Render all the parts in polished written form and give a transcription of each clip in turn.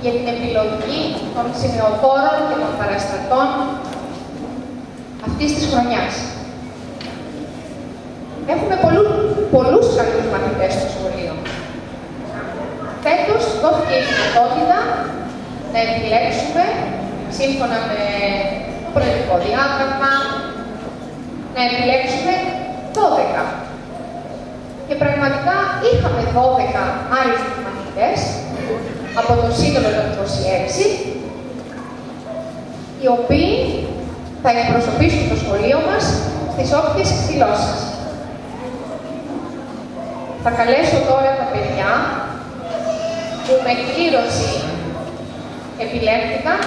για την επιλογή των σημειοφόρων και των παραστατών αυτής της χρονιάς. Έχουμε πολλούς καλούς μαθητές στο σχολείο. Φέτος δόθηκε η δυνατότητα να επιλέξουμε, σύμφωνα με το προεδρικό διάγραμμα, να επιλέξουμε 12. Και πραγματικά είχαμε 12 άριστους μαθητές από το σύνολο των 26, οι οποίοι θα εκπροσωπήσουν το σχολείο μας στις όποιες εκδηλώσεις. Θα καλέσω τώρα τα παιδιά που με κλήρωση επιλέχθηκαν,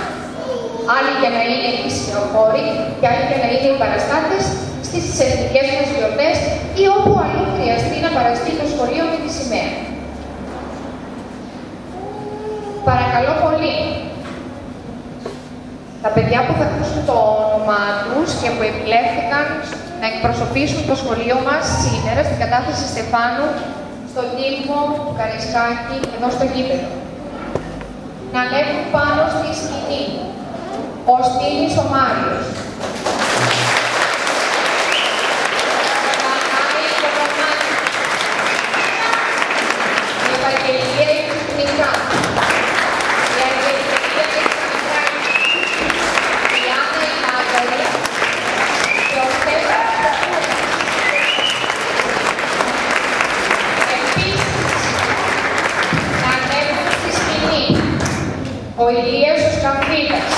άλλοι για να είναι οι σημειοφόροι και άλλοι για να είναι οι παραστάτες στις εθνικές μας γιορτές ή όπου αλλού χρειαστεί να παραστεί το σχολείο με τη σημαία. Παρακαλώ πολύ, τα παιδιά που θα ακούσουν το όνομά τους και που επιλέχθηκαν να εκπροσωπήσουν το σχολείο μας σήμερα στην κατάθεση Στεφάνου, στον τύπο του Καρισκάκη, εδώ στο γήπεδο. Να ανέβουν πάνω στη σκηνή. Ο Στίνης ο Μάριος. Η Ευαγγελία η Χριστουγεννικά. Η Αγγελική η Άννα η Άδωρη και ο Στέφανος Επίσης, να ανέβουν στη σκηνή ο Ηλίας ο Σκαμβίδας.